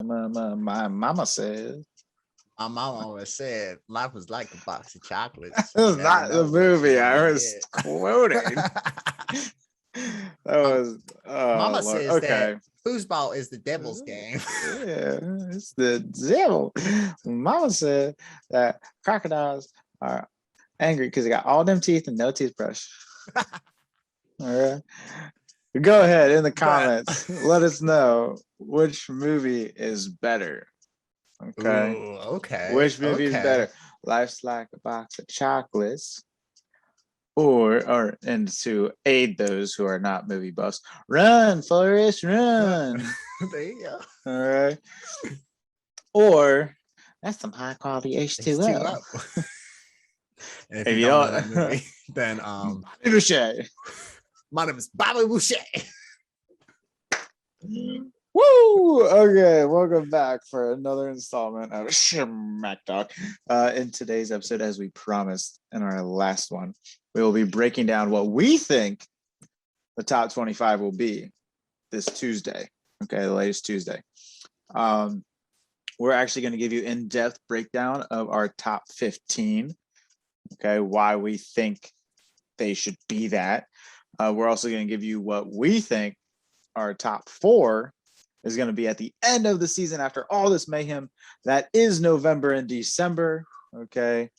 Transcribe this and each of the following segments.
My mama said. My mom always said life was like a box of chocolates. That You was never not the know what movie you're I gonna was quoting. get. That um, was, oh Mama Lord. says that Okay. foosball is the devil's game. Yeah, it's the devil. Mama said that crocodiles are angry because they got all them teeth and no toothbrush. All right. Go ahead in the But comments. Let us know which movie is better. Okay. ooh, okay, Which movie is okay. better? Life's like a box of chocolates. Or and to aid those who are not movie buffs, run, Forrest, run. There you go. All right. Or that's some high quality H2O. H2O. And if If you you don't know that don't, movie, then Boucher. my name is Bobby Boucher. Woo! Okay, welcome back for another installment of Schmac Talk. In today's episode, as we promised in our last one, we will be breaking down what we think the top 25 will be this Tuesday. Okay, the latest Tuesday. We're actually going to give you in-depth breakdown of our top 15. Okay, why we think they should be that. We're also going to give you what we think our top 4 is going to be at the end of the season after all this mayhem. That is November and December. Okay.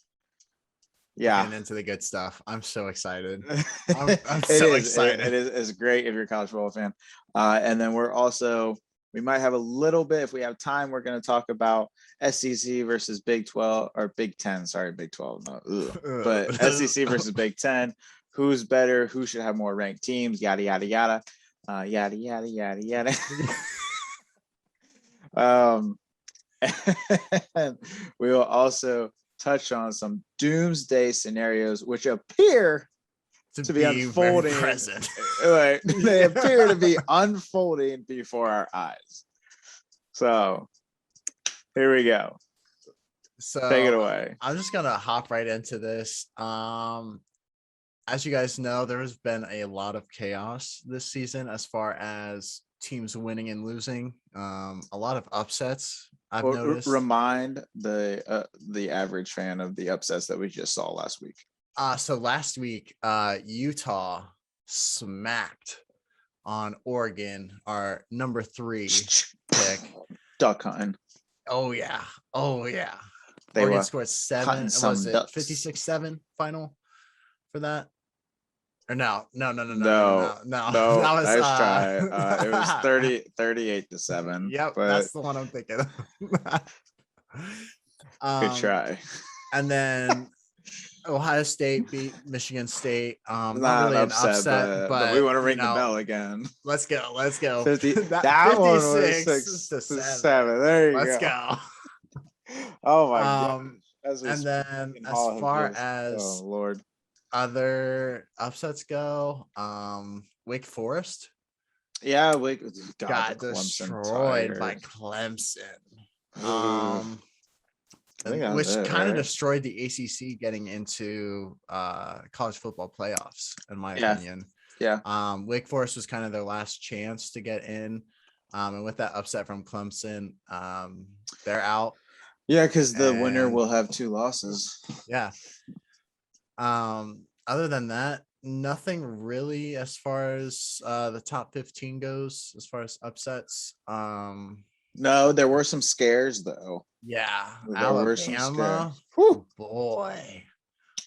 Yeah. Getting into the good stuff. I'm so excited. I'm so excited. It is it's great if you're a college football fan. And then we might have a little bit, if we have time, we're going to talk about SEC versus Big 12 or Big 10. Sorry, Big 12. No, but SEC versus Big 10. Who's better? Who should have more ranked teams? Yada, yada, yada. Yada, yada, yada, yada. And we will also touch on some doomsday scenarios which appear to be unfolding present. They appear to be unfolding before our eyes. So here we go. So take it away. I'm just gonna hop right into this. As you guys know, there has been a lot of chaos this season as far as teams winning and losing. A lot of upsets I've noticed. Remind the average fan of the upsets that we just saw last week. So last week, Utah smacked on Oregon, our number 3 pick. Duck hunting. Oh yeah. They Oregon scored 7. Was it ducks. 56-7 final for that? Or no. No. That was nice try. It was 38-7. Yep, but that's the one I'm thinking of. Good try. And then Ohio State beat Michigan State. Not really an an upset, but we want to ring the bell again. Let's go. 50, that one was 6-7. There you go. Let's go. Oh my god. And then as far as Lord, other upsets go, Wake Forest Wake got destroyed by Clemson. Which kind of destroyed the ACC getting into college football playoffs, in my opinion. Yeah. Wake Forest was kind of their last chance to get in. And with that upset from Clemson, they're out. Yeah, because the winner will have 2 losses. Yeah. Other than that, nothing really as far as the top 15 goes, as far as upsets. No, there were some scares though. Yeah, Alabama. Boy.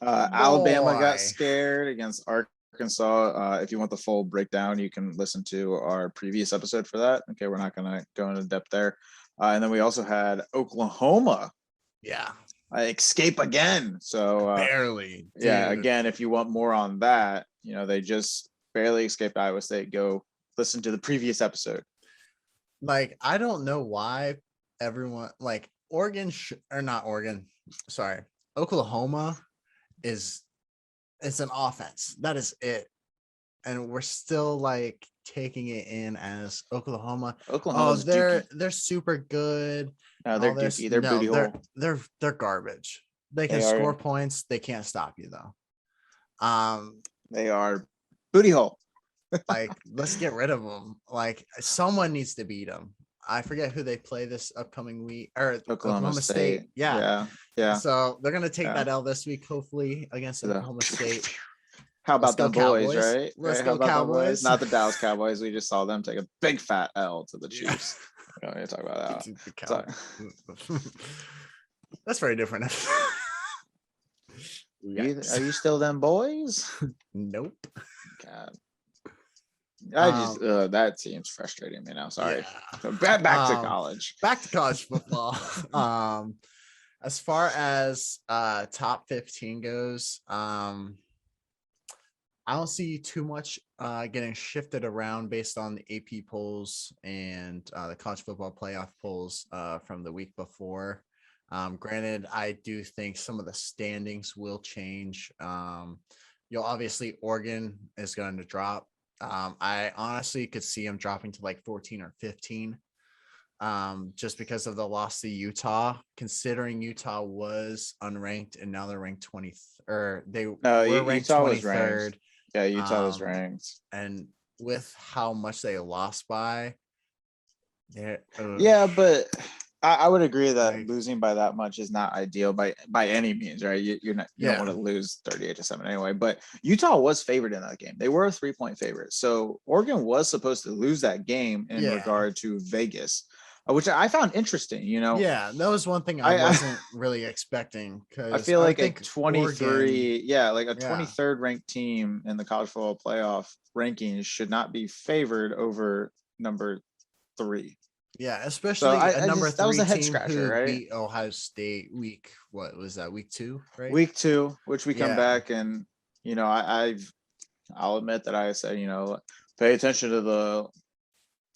Alabama got scared against Arkansas. If you want the full breakdown, you can listen to our previous episode for that. Okay, we're not going to go into depth there. And then we also had Oklahoma. Yeah. Escape again. So barely. Dude. Yeah, again, if you want more on that, they just barely escaped Iowa State. Go listen to the previous episode. Like, I don't know why everyone Oklahoma it's an offense. That is it. And we're still like taking it in as Oklahoma. They're super good. No, they're dookie. They're booty hole. They're garbage. They can score points. They can't stop you though. They are booty hole. Like, let's get rid of them. Like, someone needs to beat them. I forget who they play this upcoming week, or Oklahoma Oklahoma State. State. Yeah. Yeah. So they're gonna take Yeah. that L this week, hopefully, against So, Oklahoma State. how Let's about go them boys, Cowboys. right? Let's How go about them boys? Cowboys. Not the Dallas Cowboys. We just saw them take a big fat L to the Yeah. Chiefs. We don't need to talk about The that. Cowboys. That's very different. Are you still them boys? Nope. God. I just that seems frustrating me now. Sorry. Yeah. So back to college. Back to college football. As far as top 15 goes, I don't see too much getting shifted around based on the AP polls and the college football playoff polls from the week before. Granted, I do think some of the standings will change. You'll obviously Oregon is going to drop. I honestly could see them dropping to like 14 or 15. Just because of the loss to Utah, considering Utah was unranked and now they're ranked 20th, or they were ranked Utah 23rd. was ranked. Yeah, Utah was ranked. And with how much they lost by, yeah, but I would agree that losing by that much is not ideal by any means, right? You don't want to lose 38-7 anyway. But Utah was favored in that game. They were a 3-point favorite. So Oregon was supposed to lose that game in regard to Vegas, which I found interesting, Yeah, that was one thing I wasn't really expecting, because I feel like a 23, like a 23rd ranked team in the college football playoff rankings should not be favored over number 3. Yeah, especially a number 3 that was a head team scratcher, who right? beat Ohio State week 2, right? Week 2, which we come back and I'll admit that I said, pay attention to the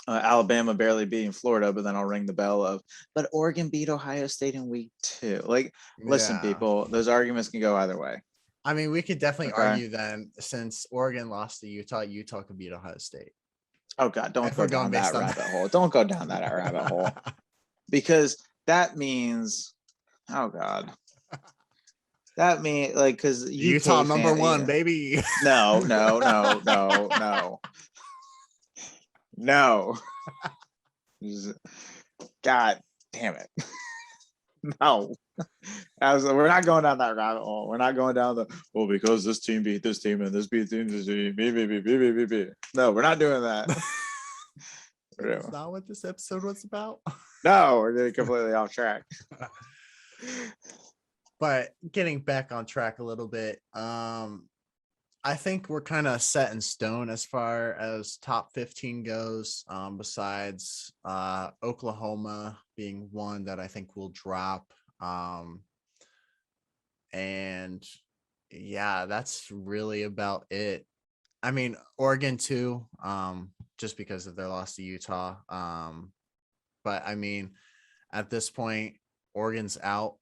Alabama barely beating Florida, but then I'll ring the bell of, but Oregon beat Ohio State in week 2. Like, listen, people, those arguments can go either way. I mean, we could definitely argue then, since Oregon lost to Utah, Utah could beat Ohio State. Oh God, don't go down that rabbit hole. Don't go down that rabbit hole. Because that means, oh God. That means because Utah number 1, baby. No. God damn it. No. We're not going down that rabbit hole. We're not going down because this team beat this team and this beat this team. No, we're not doing that. That's not what this episode was about. No, we're getting completely off track. But getting back on track a little bit, I think we're kind of set in stone as far as top 15 goes, besides Oklahoma being one that I think will drop. And yeah, that's really about it. I mean, Oregon too, just because of their loss to Utah. But I mean, at this point, Oregon's out.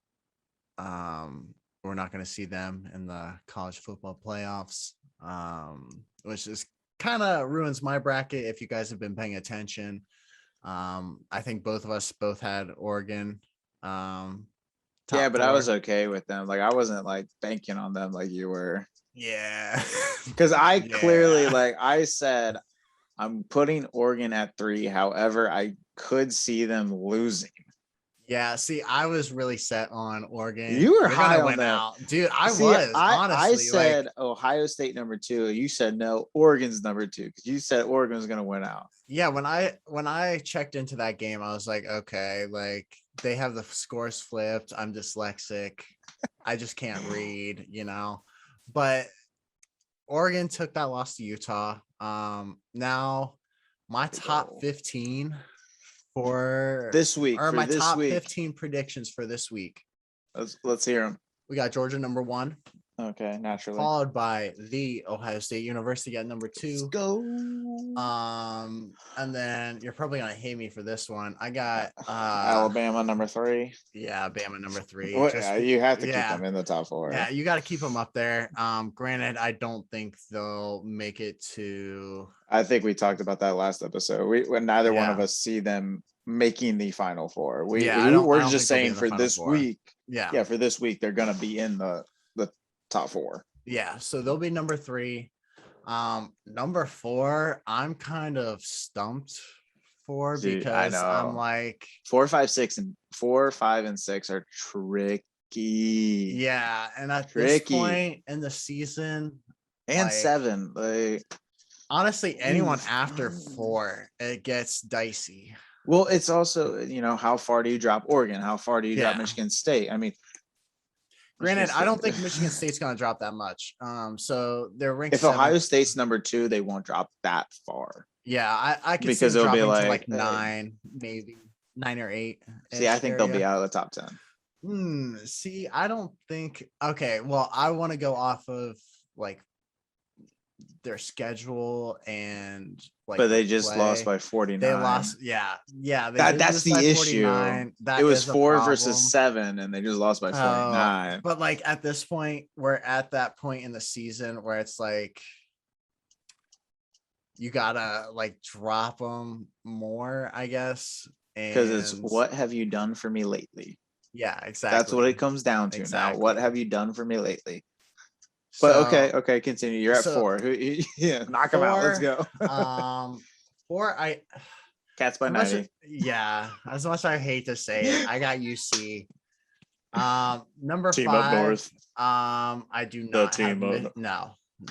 We're not going to see them in the college football playoffs, which is kind of ruins my bracket. If you guys have been paying attention, I think both of us had Oregon. Yeah, but 4. I was okay with them. Like, I wasn't like banking on them like you were. Yeah. Because I clearly, I said, I'm putting Oregon at 3. However, I could see them losing. Yeah, see, I was really set on Oregon. You were high on them. Dude, honestly. I said Ohio State number 2. You said no, Oregon's number 2, because you said Oregon was going to win out. Yeah, when I checked into that game, I was like, okay, like they have the scores flipped. I'm dyslexic. I just can't read, But Oregon took that loss to Utah. Now my top 15 for this week, or my top 15 predictions for this week. Let's hear them. We got Georgia number 1. Okay, naturally. Followed by the Ohio State University at number 2. Let's go. And then you're probably gonna hate me for this one. I got Alabama number 3. Yeah, Bama number 3. Well, you have to keep them in the top 4. Yeah, you got to keep them up there. Granted, I don't think they'll make it to. I think we talked about that last episode. Neither one of us see them making the Final 4. We're just saying for this week. Yeah, for this week they're gonna be in the top 4. Yeah, so they'll be number 3. Number 4, I'm kind of stumped for Dude, I because I'm know. like, 4, 5, 6, and 4, 5, and 6 are tricky. yeah. And at this Tricky. point in the season, And like 7. Like, honestly, anyone oof. after 4, it gets dicey. Well, it's also, how far do you drop Oregon? How far do you drop Yeah. Michigan State? I mean, Michigan Granted, I don't State. think Michigan State's going to drop that much. So they're ranked If Ohio 7th. State's number 2, they won't drop that far Yeah, I could see because them it'll be dropping to like, like 9, maybe 9 or 8. see, I think they'll be out of the top 10. See, I don't think. Okay, well, I want to go off of like their schedule and like But their they just lost play. by 49. They lost. Yeah, they That's lose by the issue. 49. It That was is a 4 problem. versus 7, and they just lost by 49. But like at this point, we're at that point in the season where it's like you gotta like drop them more, I guess. Because it's And what have you done for me lately? yeah, That's what it exactly. comes down to now. What have you done for me lately? But So okay, continue. You're at so 4. Yeah, knock them out. Let's 4, go. 4, Cats by as much 90. yeah, as much as I hate to say it, I got UC. Number Team up 5, north. I do The not have team up.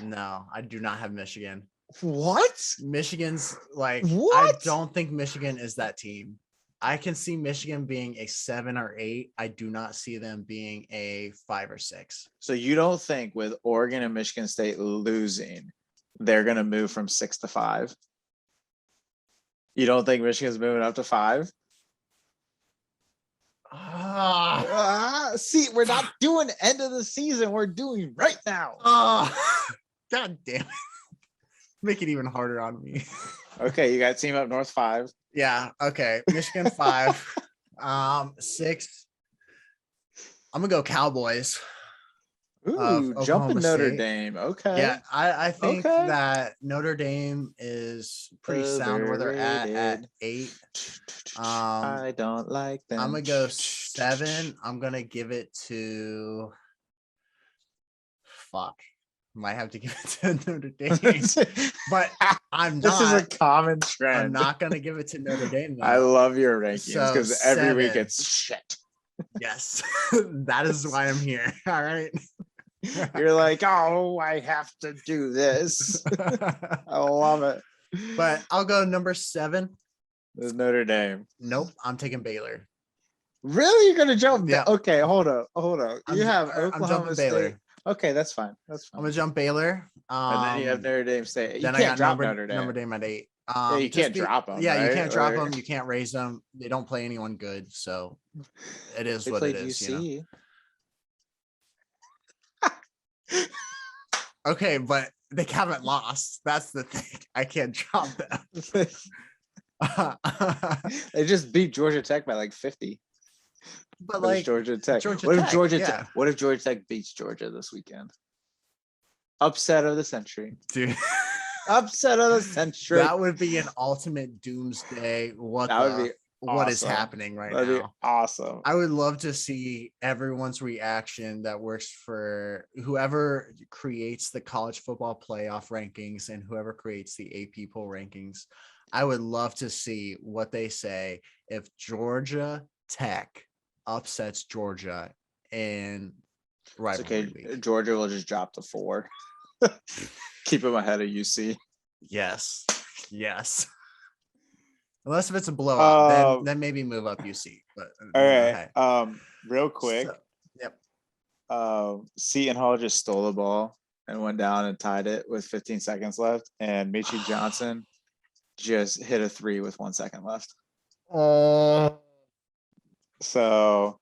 no, I do not have Michigan. What? Michigan's like, I What? don't think Michigan is that team. I can see Michigan being a 7 or 8. I do not see them being a 5 or 6. So you don't think with Oregon and Michigan State losing, they're going to move from 6 to 5? You don't think Michigan's moving up to 5? See, we're not doing end of the season. We're doing right now. God damn it. Make it even harder on me. Okay, you got team up north 5. Yeah, okay. Michigan 5. 6. I'm gonna go Cowboys. Ooh, jumping Notre State. Dame. Okay. Yeah, I think Okay. that Notre Dame is pretty sound where they're at 8. I don't like them. I'm gonna go 7. I'm gonna give it to fuck. Might have to give it to Notre Dame, but I'm not. This is a common trend. I'm not gonna give it to Notre Dame. Though. I love your rankings because So, every week 7. it's shit. Yes, that is why I'm here. All right. You're like, oh, I have to do this. I love it. But I'll go number 7. There's Notre Dame. Nope, I'm taking Baylor. Really? You're gonna jump? Yeah. Okay, hold up. You have I'm Oklahoma jumping State. Baylor. Okay, that's fine. I'm gonna jump Baylor. And then you have Notre Dame State. You Then can't I got drop Notre Dame. Notre Dame at 8. Yeah, you can't drop them. Yeah, right? you can't drop Or- them. You can't raise them. They don't play anyone good, so it is They what played it is. UC. Okay, but they haven't lost. That's the thing. I can't drop them. They just beat Georgia Tech by like 50. But What is like Georgia Tech. Georgia What Tech, if Georgia yeah. Tech? What if Georgia Tech beats Georgia this weekend? Upset of the century. Dude, Upset of the century. that would be an ultimate doomsday. What is happening right That'd now? be awesome. I would love to see everyone's reaction that works for whoever creates the college football playoff rankings and whoever creates the AP poll rankings. I would love to see what they say if Georgia Tech upsets Georgia in rivalry week. Georgia will just drop to 4. Keep them ahead of UC. Yes. Unless if it's a blowout, then maybe move up UC. But all right. Real quick. Yep. Seton Hall just stole the ball and went down and tied it with 15 seconds left. And Michi Johnson just hit a 3 with 1 second left. So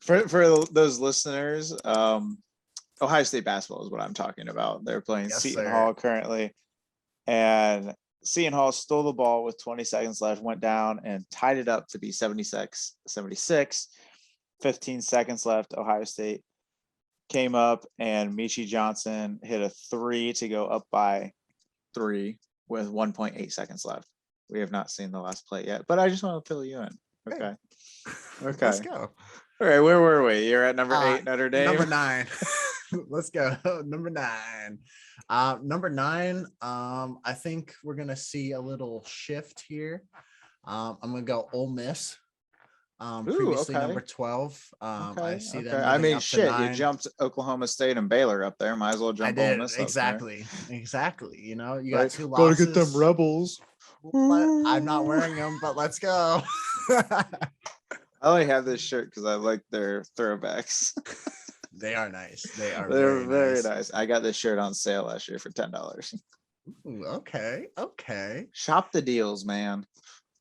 for those listeners, Ohio State basketball is what I'm talking about. They're playing Seton Hall currently, and Seton Hall stole the ball with 20 seconds left, went down and tied it up to be 76. 15 seconds left. Ohio State came up and Michi Johnson hit a 3 to go up by 3 with 1.8 seconds left. We have not seen the last play yet, but I just want to fill you in. Okay. Let's go. All right, where were we? You're at number 8, Notre Dame. Number 9. Let's go. Number 9. Number 9. I think we're gonna see a little shift here. I'm gonna go Ole Miss. Ooh, Previously number okay. 12. I Okay. see Okay. them I moving mean, up to shit, you 9. jumped Oklahoma State and Baylor up there. Might as well I jump Ole did Miss up there. exactly. You know, you got Right? 2 Gotta get them losses. rebels. But I'm not Ooh. wearing them, but let's go. I only have this shirt because I like their throwbacks. They are nice. They are They're very very nice. nice. I got this shirt on sale last year for $10. Ooh, okay. Shop the deals, man.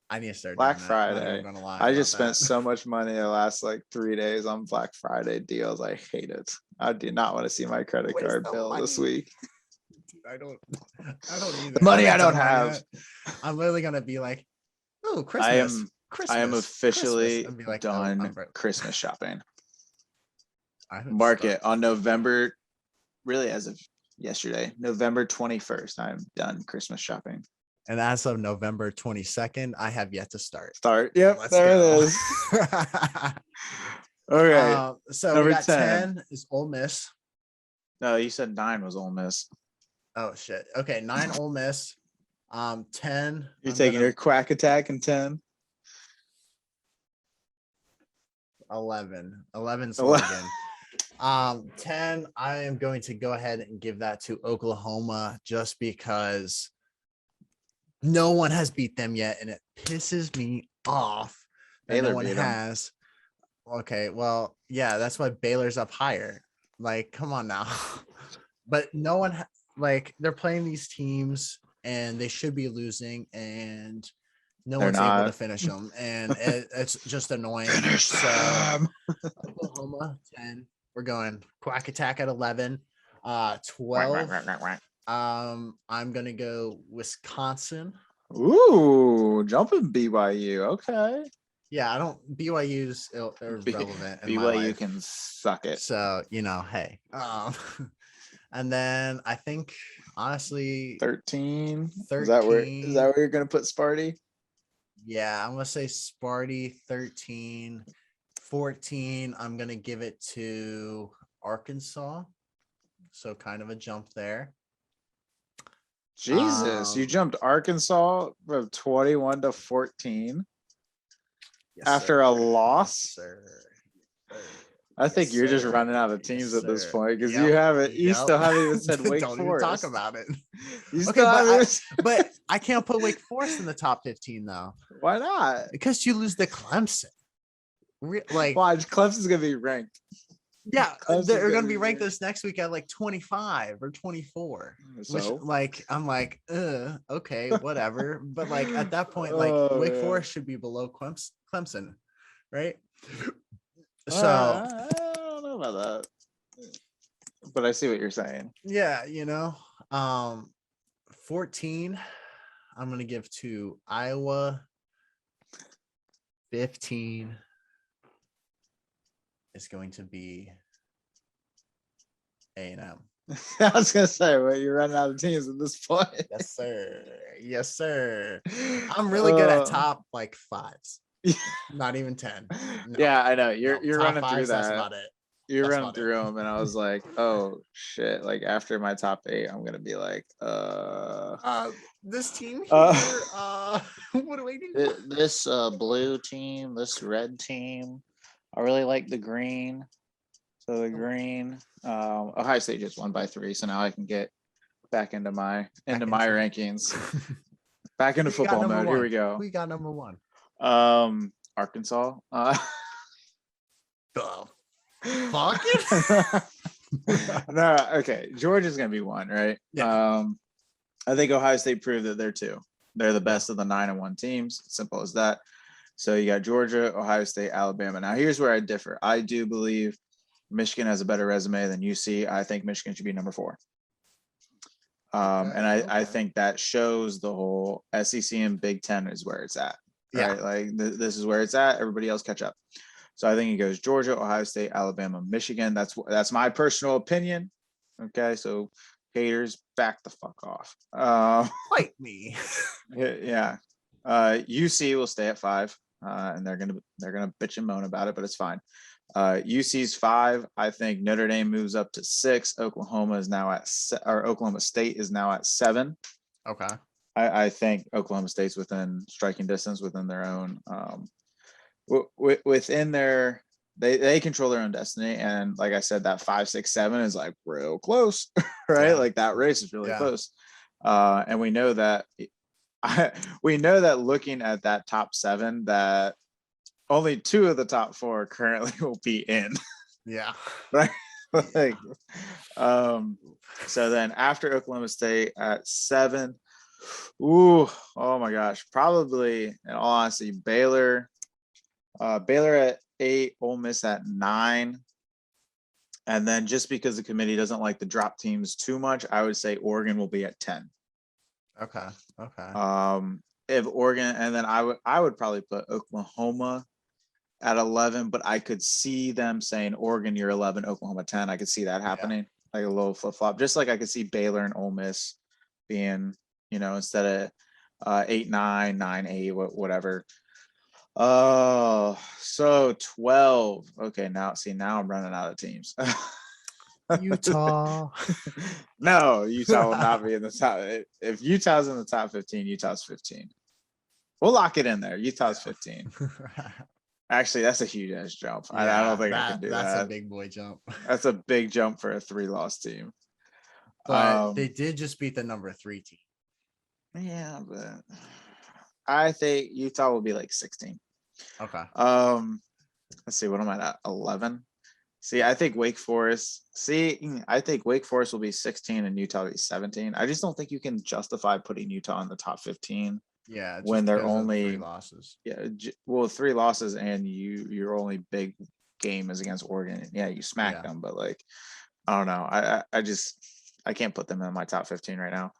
I need to start Black doing that. Not even Friday. gonna lie I about just spent that. so much money the last like 3 days on Black Friday deals. I hate it. I do not want to see my credit Waste card the bill this money. week. Dude, I don't The either. I money I haven't don't done one have. yet. I'm literally gonna be like, oh, I Christmas, am I am Christmas, Christmas. officially And be like, oh, I'm done broke. Christmas shopping. I haven't Mark started. it on November, really as of yesterday, November 21st. I'm done Christmas shopping. And as of November 22nd, I have yet to start. Start. Yep, Let's there go. it is. Okay. So Number we got 10. 10 is Ole Miss. No, you said 9 was Ole Miss. Oh shit. Okay, 9 Ole Miss. 10. You're I'm taking gonna your quack attack in 10. 11. 11's 11. Oregon. 10. I am going to go ahead and give that to Oklahoma just because no one has beat them yet, and it pisses me off that Baylor no one beat 'em. has. Okay, well, yeah, that's why Baylor's up higher. Like, come on now. But no one like they're playing these teams and they should be losing, and no They're one's able to not. finish them, and it's just annoying. Finish So them. Oklahoma 10. We're going Quack Attack at 11. Quack, 12. quack, quack, quack. I'm gonna go Wisconsin. Ooh, jumping BYU. Okay. Yeah, I don't BYU's irrelevant in my BYU life. can suck it. So, hey. And then I think honestly 13. 13. Is that where you're gonna put Sparty? Yeah, I'm gonna say Sparty 13. 14. I'm gonna give it to Arkansas. So kind of a jump there. Jesus, you jumped Arkansas from 21 to 14 Yes, after a loss. Yes, sir. I think you're just running out of teams at this point because you still haven't even said Wake Don't Forest. even talk about it. You still but I can't put Wake Forest in the top 15 though. Why not? Because you lose to Clemson. Like, watch, Clemson's gonna be ranked. Yeah, Clemson's they're gonna be ranked this next week at like 25 or 24. So? Which, like, I'm like, okay, whatever. But like at that point, like Wake Forest should be below Clemson, right? So I don't know about that, but I see what you're saying. Yeah, 14. I'm gonna give to Iowa. 15 is going to be A&M. I was gonna say, well, you're running out of teams at this point. Yes, sir. I'm really good at top like 5s. Not even 10. No. Yeah, I know. You're running 5s, through that. That's about it. You're running through them, and I was like, oh shit! Like after my top 8, I'm gonna be like, this team here. What do I do? This blue team, this red team. I really like the green. So the green. Ohio State just won by 3, so now I can get back into my rankings. Back into football mode. Here we go. We got number 1. Arkansas. Fuck it. No, okay. Georgia's gonna be 1, right? Yeah. I think Ohio State proved that they're 2. They're the best of the 9-1 teams. Simple as that. So you got Georgia, Ohio State, Alabama. Now here's where I differ. I do believe Michigan has a better resume than UC. I think Michigan should be number 4. And I think that shows the whole SEC and Big Ten is where it's at. Right? Yeah. Like this is where it's at. Everybody else catch up. So I think it goes Georgia, Ohio State, Alabama, Michigan. That's my personal opinion. Okay, so haters, back the fuck off. Fight me. Yeah. UC will stay at 5, and they're gonna bitch and moan about it, but it's fine. UC's 5. I think Notre Dame moves up to 6. Oklahoma State is now at 7. Okay. I think Oklahoma State's within striking distance within their own within their they control their own destiny. And like I said, that 5, 6, 7 is like real close, right? Yeah. Like that race is really Yeah. close. And we know that we know that looking at that top 7, that only 2 of the top 4 currently will be in. Yeah. Right. Like, Yeah. so then after Oklahoma State at 7, ooh, oh my gosh, probably in all honesty, Baylor at 8, Ole Miss at 9. And then just because the committee doesn't like to drop teams too much, I would say Oregon will be at 10. Okay. Okay. If Oregon, and then I would probably put Oklahoma at 11, but I could see them saying Oregon, you're 11, Oklahoma 10. I could see that happening, like a little flip flop, just like I could see Baylor and Ole Miss being, instead of 8, 9, 9, 8, whatever. Oh, so 12. Okay, now I'm running out of teams. Utah. No, Utah will not be in the top. If Utah's in the top 15, Utah's 15. We'll lock it in there. Utah's 15. Actually, that's a huge ass jump. I don't think I can do that's that. a big boy jump. That's a big jump for a 3-loss team. But they did just beat the number 3 team. Yeah, but I think Utah will be like 16. Okay. Let's see, what am I at? 11. See, I think Wake Forest will be 16 and Utah will be 17. I just don't think you can justify putting Utah in the top 15. Yeah, when they're only 3 losses. Yeah, well, 3 losses, and your only big game is against Oregon. Yeah, you smacked them, but like, I don't know. I can't put them in my top 15 right now.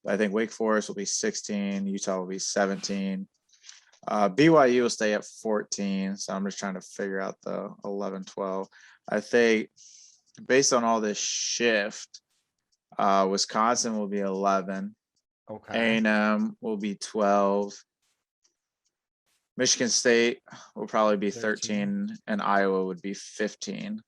But I think Wake Forest will be 16, Utah will be 17. BYU will stay at 14. So I'm just trying to figure out the 11, 12. I think based on all this shift, Wisconsin will be 11. Okay. A&M will be 12. Michigan State will probably be 13, and Iowa would be 15.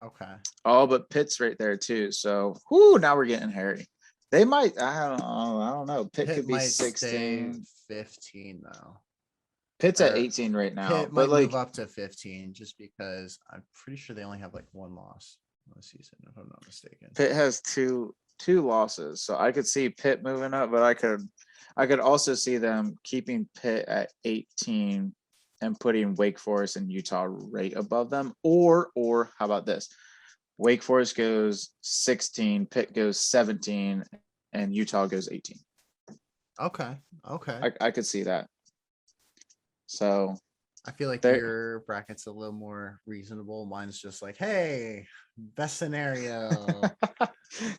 Okay. Oh, but Pitt's right there too. So, now we're getting hairy. They might. I don't know. Pitt could be 16. 15 though. Pitt's at 18 right now. Pitt but might like, move up to 15 just because I'm pretty sure they only have like 1 loss this season, if I'm not mistaken. Pitt has two losses, so I could see Pitt moving up, but I could also see them keeping Pitt at 18 and putting Wake Forest and Utah right above them. Or how about this? Wake Forest goes 16, Pitt goes 17, and Utah goes 18. Okay. I could see that. So I feel like your bracket's a little more reasonable. Mine's just like, hey, best scenario.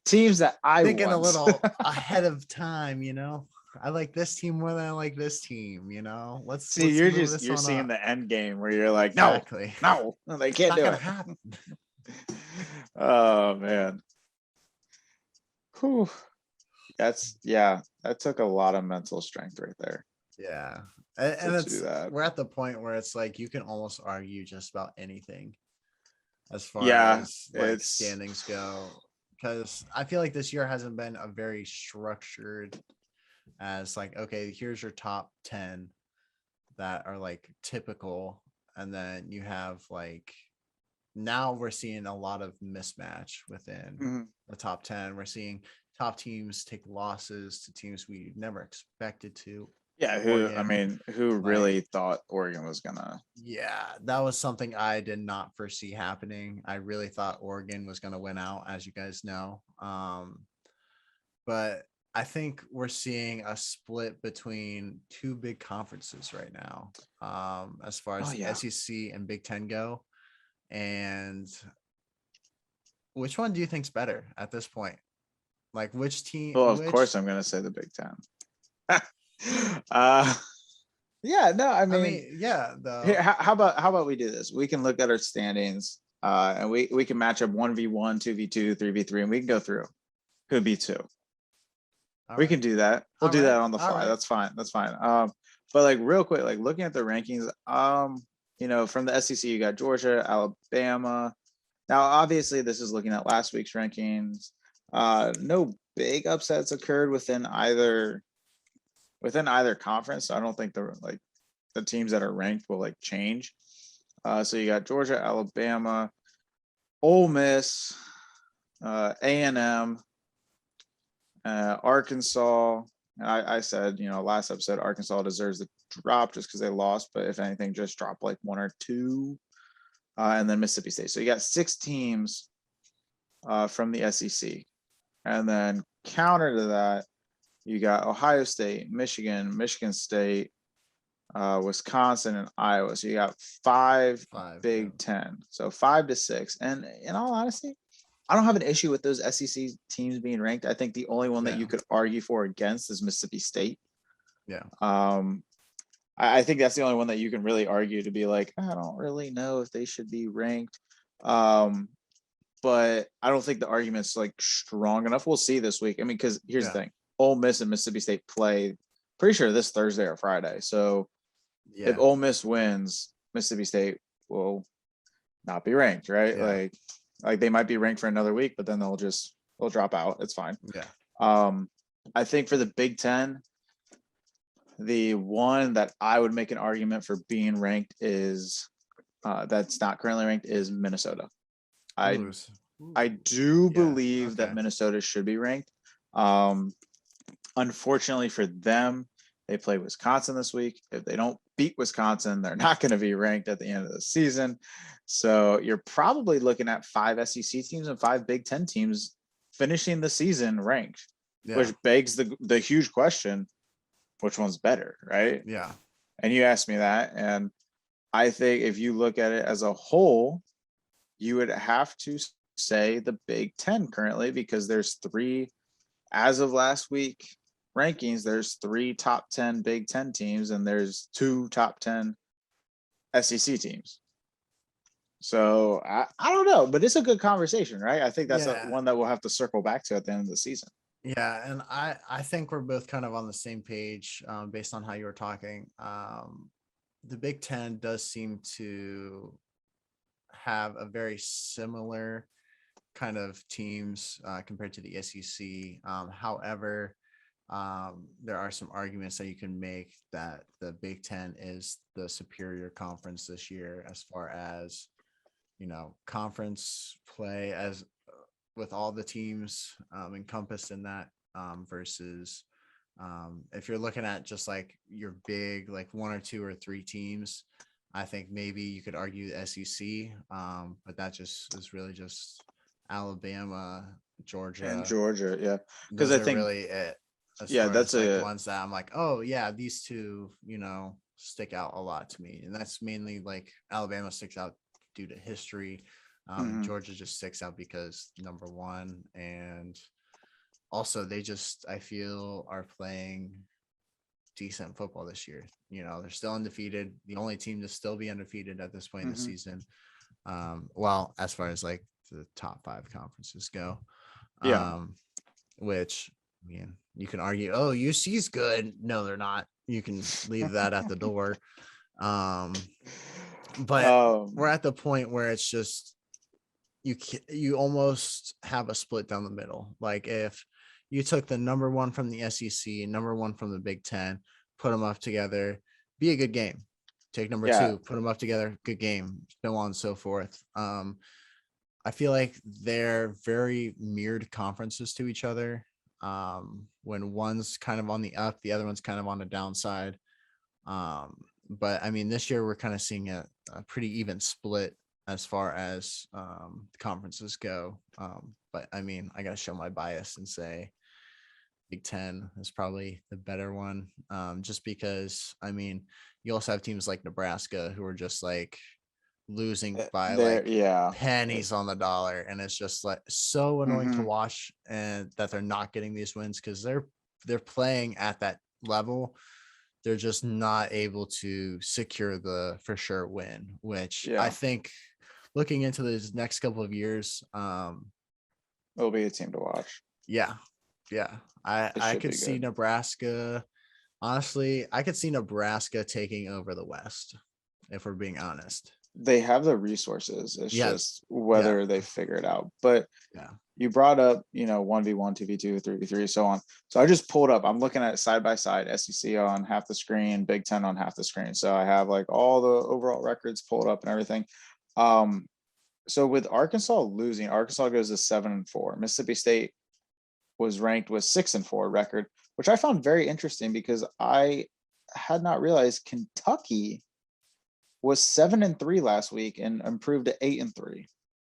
Teams that I thinking want. a little ahead of time, I like this team more than I like this team, Let's see, you're seeing the end game where you're like, exactly. No, they can't do it. Happen. Oh man. Whew. That took a lot of mental strength right there. Yeah. And we're at the point where it's like you can almost argue just about anything as far as like standings go, because I feel like this year hasn't been a very structured as like, okay, here's your top 10 that are like typical, and then you have like, now we're seeing a lot of mismatch within the top 10. We're seeing top teams take losses to teams we never expected to. Yeah, who really thought Oregon was gonna? Yeah, that was something I did not foresee happening. I really thought Oregon was gonna win out, as you guys know. But I think we're seeing a split between 2 big conferences right now, as far as the SEC and Big Ten go. And which one do you think's better at this point? Like, which team? Well, of course, I'm gonna say the Big Ten. Yeah, no, I mean yeah. Here, how about we do this? We can look at our standings, and we can match up 1v1, 2v2, 3v3, and we can go through who'd be 2. We can do that. We'll do that on the fly. That's fine. But like real quick, like looking at the rankings, from the SEC, you got Georgia, Alabama. Now, obviously, this is looking at last week's rankings. No big upsets occurred within either within either conference. So I don't think the teams that are ranked will like change. So you got Georgia, Alabama, Ole Miss, A&M, Arkansas. And I said, last episode, Arkansas deserves the drop just because they lost, but if anything, just drop like one or two. And then Mississippi State. So you got 6 teams from the SEC. And then counter to that, you got Ohio State, Michigan State, Wisconsin, and Iowa. So you got five Big Ten. So 5 to 6. And in all honesty, I don't have an issue with those SEC teams being ranked. I think the only one that you could argue for against is Mississippi State. Yeah. I think that's the only one that you can really argue to be like, I don't really know if they should be ranked. But I don't think the argument's like strong enough. We'll see this week. I mean, because here's the thing: Ole Miss and Mississippi State play pretty sure this Thursday or Friday. So if Ole Miss wins, Mississippi State will not be ranked, right? Yeah. Like they might be ranked for another week, but then they'll drop out. It's fine. Yeah. I think for the Big Ten, the one that I would make an argument for being ranked is that's not currently ranked is Minnesota. I do believe that Minnesota should be ranked. Unfortunately for them, they play Wisconsin this week. If they don't beat Wisconsin, they're not going to be ranked at the end of the season. So you're probably looking at 5 SEC teams and 5 Big Ten teams finishing the season ranked, which begs the huge question, which one's better, right? Yeah. And you asked me that. And I think if you look at it as a whole, you would have to say the Big Ten currently, because there's 3, as of last week rankings, there's 3 top 10 Big Ten teams and there's 2 top 10 SEC teams. So I don't know, but it's a good conversation, right? I think that's one that we'll have to circle back to at the end of the season. Yeah, and I think we're both kind of on the same page based on how you were talking. The Big Ten does seem to have a very similar kind of teams compared to the SEC. However, there are some arguments that you can make that the Big Ten is the superior conference this year as far as, conference play as with all the teams encompassed in that versus if you're looking at just like your big, like 1 or 2 or 3 teams, I think maybe you could argue the SEC, but that just is really just Alabama, Georgia, and Georgia. Yeah. Because I think really it. That's like ones that I'm like, oh yeah, these two, stick out a lot to me. And that's mainly like Alabama sticks out due to history. Georgia just sticks out because number one, and also they just, I feel, are playing decent football this year. They're still undefeated, the only team to still be undefeated at this point in the season. Well, as far as like the top 5 conferences go, which, you can argue, oh, UC's good. No, they're not. You can leave that at the door. But we're at the point where it's just you almost have a split down the middle. Like if you took the number 1 from the SEC, number 1 from the Big Ten, put them up together, be a good game. Take number 2, put them up together, good game, so on and so forth. I feel like they're very mirrored conferences to each other. When one's kind of on the up, the other one's kind of on the downside. But I mean, this year we're kind of seeing a pretty even split as far as conferences go. But I mean, I got to show my bias and say Big Ten is probably the better one, just because, I mean, you also have teams like Nebraska who are just like losing by like pennies on the dollar, and it's just like so annoying to watch, and that they're not getting these wins because they're playing at that level. They're just not able to secure the for sure win, which I think looking into these next couple of years, it'll be a team to watch. I could see Nebraska. Honestly, I could see Nebraska taking over the West, if we're being honest. They have the resources. It's just whether they figure it out. But you brought up, 1v1, 2v2, 3v3, so on. So I just pulled up. I'm looking at it side by side, SEC on half the screen, Big Ten on half the screen. So I have like all the overall records pulled up and everything. So with Arkansas losing, Arkansas goes to 7-4. Mississippi State was ranked with 6-4 record, which I found very interesting because I had not realized Kentucky was 7-3 last week and improved to 8-3,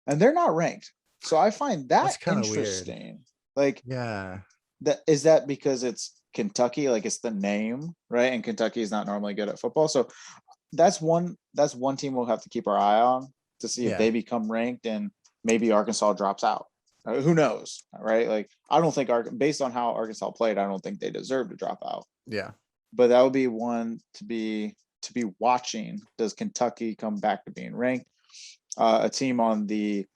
and they're not ranked. So I find That's that kind of weird. interesting. Like, Yeah. that because it's Kentucky, like it's the name, right? And Kentucky is not normally good at football. So that's one team we'll have to keep our eye on to see if Yeah. they become ranked and maybe Arkansas drops out. Who knows, right? Like, I don't think based on how Arkansas played, I don't think they deserve to drop out. Yeah. But that would be one to be watching. Does Kentucky come back to being ranked? A team on the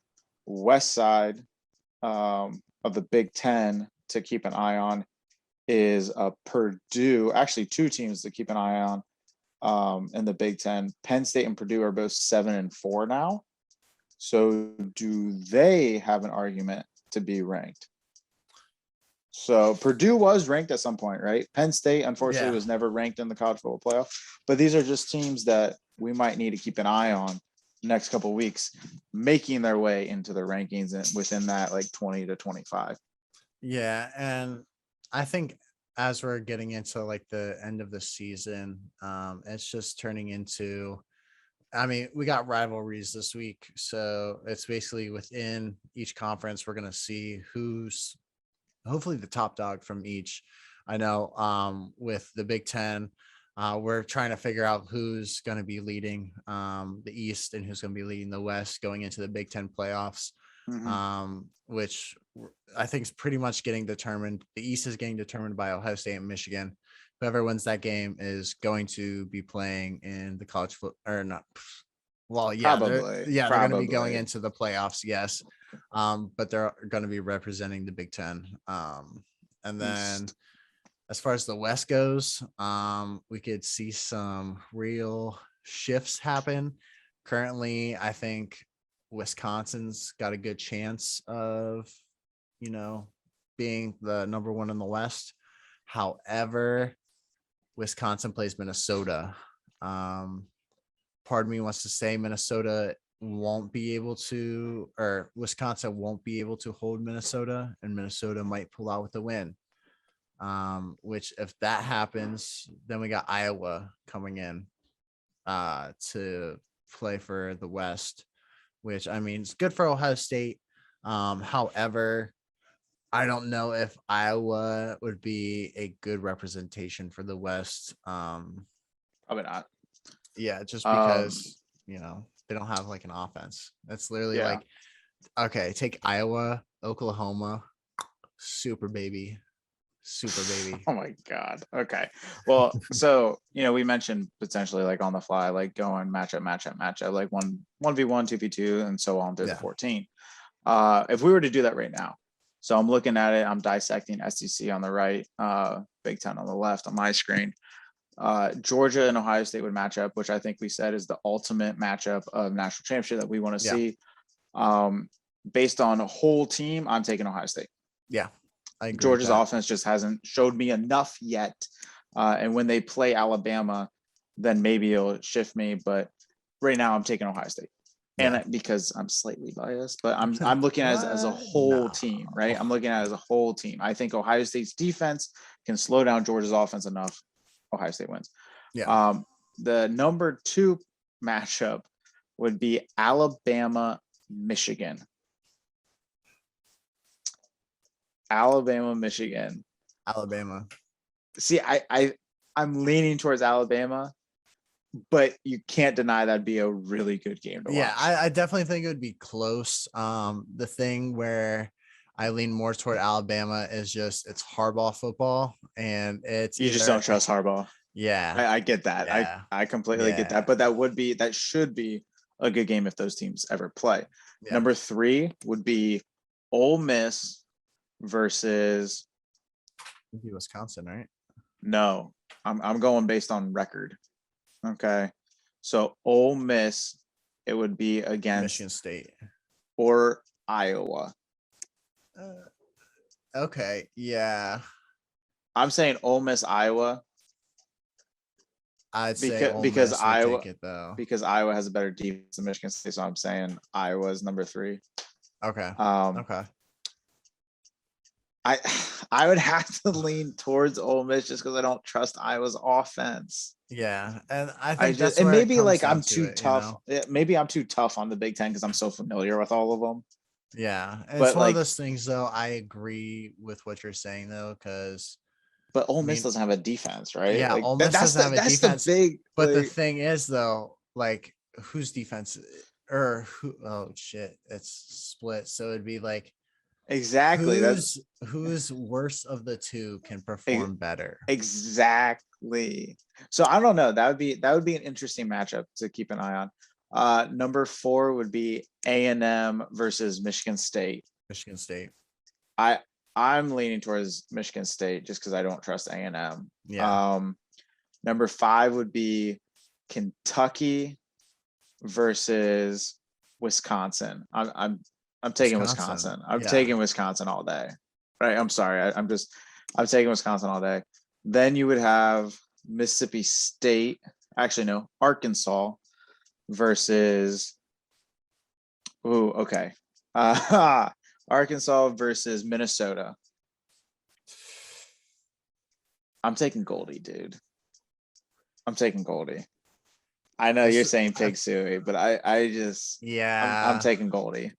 west side of the Big Ten to keep an eye on is Purdue. Actually, two teams to keep an eye on in the Big Ten. Penn State and Purdue are both 7-4 now. So do they have an argument to be ranked? So Purdue was ranked at some point, right? Penn State, unfortunately, was never ranked in the college football playoff. But these are just teams that we might need to keep an eye on next couple of weeks, making their way into the rankings and within that like 20 to 25. Yeah, and I think as we're getting into like the end of the season, it's just turning into, I mean, we got rivalries this week, so it's basically within each conference we're gonna see who's hopefully the top dog from each. I know with the Big Ten, we're trying to figure out who's going to be leading the East and who's going to be leading the West going into the Big Ten playoffs, which I think is pretty much getting determined. The East is getting determined by Ohio State and Michigan. Whoever wins that game is going to be playing in the college foot or not. Well, yeah, they're going to be going into the playoffs. Yes. But they're going to be representing the Big Ten. And then as far as the West goes, we could see some real shifts happen. Currently, I think Wisconsin's got a good chance of, being the number one in the West. However, Wisconsin plays Minnesota. Part of me wants to say Minnesota won't be able to, or Wisconsin won't be able to hold Minnesota, and Minnesota might pull out with the win. Which if that happens, then we got Iowa coming in to play for the West, which I mean, it's good for Ohio State. However, I don't know if Iowa would be a good representation for the West. Probably not. Yeah, just because, they don't have like an offense. That's literally like, okay, take Iowa, Oklahoma, super baby. Oh my God. Okay. Well, so, we mentioned potentially like on the fly, like going matchup, like 1v1, 2v2, and so on through the 14. If we were to do that right now, so I'm looking at it, I'm dissecting SEC on the right, Big Ten on the left on my screen. Georgia and Ohio State would match up, which I think we said is the ultimate matchup of national championship that we want to see. Based on a whole team, I'm taking Ohio State. Yeah, I agree. Georgia's offense just hasn't showed me enough yet. And when they play Alabama, then maybe it'll shift me. But right now I'm taking Ohio State. And because I'm slightly biased, but I'm looking at it as a whole team, right? I'm looking at it as a whole team. I think Ohio State's defense can slow down Georgia's offense enough. Ohio State wins. The number 2 matchup would be Alabama, Michigan. Alabama. See, I'm leaning towards Alabama, but you can't deny that'd be a really good game to watch. Yeah, I definitely think it would be close. The thing where I lean more toward Alabama is just it's hardball football, and it's you just don't trust Harbaugh. Yeah, I get that. Yeah. I completely get that. But that should be a good game if those teams ever play. Yeah. Number 3 would be Ole Miss versus Wisconsin, right? No, I'm going based on record. Okay, so Ole Miss, it would be against Michigan State or Iowa. Okay, yeah, I'm saying Ole Miss, Iowa, I'd say because Ole because Miss would Iowa take it though. because Iowa has a better defense than Michigan State. So I'm saying Iowa is number 3. Okay, Um, okay, I I would have to lean towards Ole Miss just because I don't trust Iowa's offense. yeah, and I I think just that's and where it maybe comes like down I'm to too it, you tough. know. Maybe I'm too tough on the Big Ten because I'm so familiar with all of them. Yeah, it's But one of like, those things though. I agree with what you're saying though, because but Ole I Miss mean, doesn't have a defense, right? yeah, Like Ole Miss doesn't have a that's the defense, big but the like thing is though, like whose defense or who? Oh shit, it's split. So it'd be like exactly that's who's worst of the two can ex- perform better. exactly. So I don't know. That would be an interesting matchup to keep an eye on. Number 4 would be A&M versus Michigan State. Michigan State. I I'm leaning towards Michigan State just because I don't trust A&M. Yeah, Number 5 would be Kentucky versus Wisconsin. I'm taking Wisconsin. Wisconsin. I'm Yeah, taking Wisconsin all day. Right. I'm sorry. I'm taking Wisconsin all day. Then you would have Mississippi State. Actually, no, Arkansas versus. Ooh, okay. Arkansas versus Minnesota. I'm taking Goldie, dude. I'm taking Goldie. I know this. you're saying Pig Suey, but I'm Yeah, taking Goldie.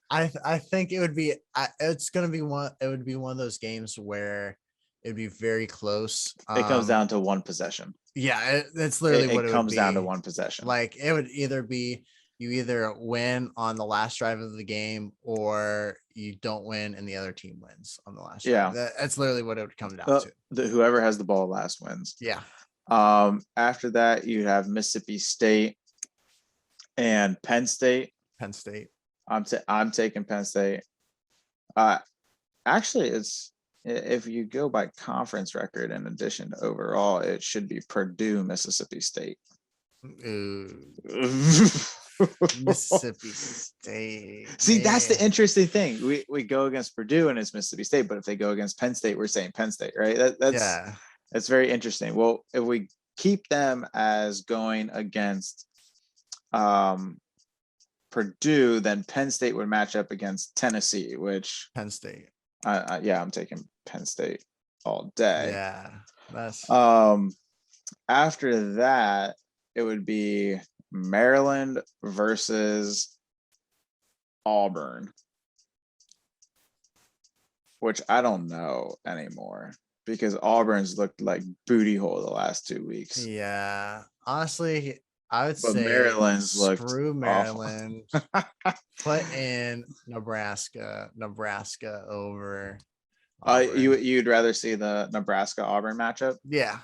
I think it would be. It's gonna be one. It would be one of those games where it'd be very close. It comes down to one possession. Yeah, it's literally It what it would comes down to be. one possession. Like it would either be you either win on the last drive of the game or you don't win and the other team wins on the last drive. Yeah. That's literally what it would come down to. Whoever has the ball last wins. Yeah, After that, you have Mississippi State and Penn State. Penn State. I'm taking Penn State. Uh, Actually, it's if you go by conference record in addition to overall, it should be Purdue, Mississippi State. Ooh, Mississippi State. See, that's the Man. interesting thing. We go against Purdue and it's Mississippi State, but if they go against Penn State, we're saying Penn State, right? Yeah. That's very interesting. Well, if we keep them as going against Purdue, then Penn State would match up against Tennessee, which Penn State. yeah, I'm taking Penn State all day. Yeah. That's After that, it would be Maryland versus Auburn, which I don't know anymore because Auburn's looked like booty hole the last 2 weeks. yeah. Honestly, I would But say Maryland's looked screw awful. Maryland. Put in Nebraska over Auburn. You'd rather see the Nebraska Auburn matchup? Yeah.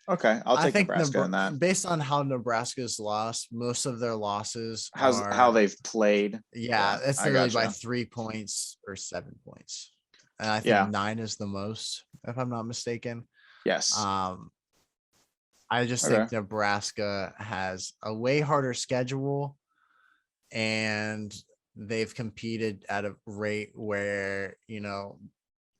Okay, I'll I take think Nebraska in that. based on how Nebraska's lost, most of their losses How are they've played. yeah, it's I literally by gotcha. 3 points or 7 points. And I think Yeah. 9 is the most, if I'm not mistaken. Yes. I just Okay. think Nebraska has a way harder schedule and they've competed at a rate where,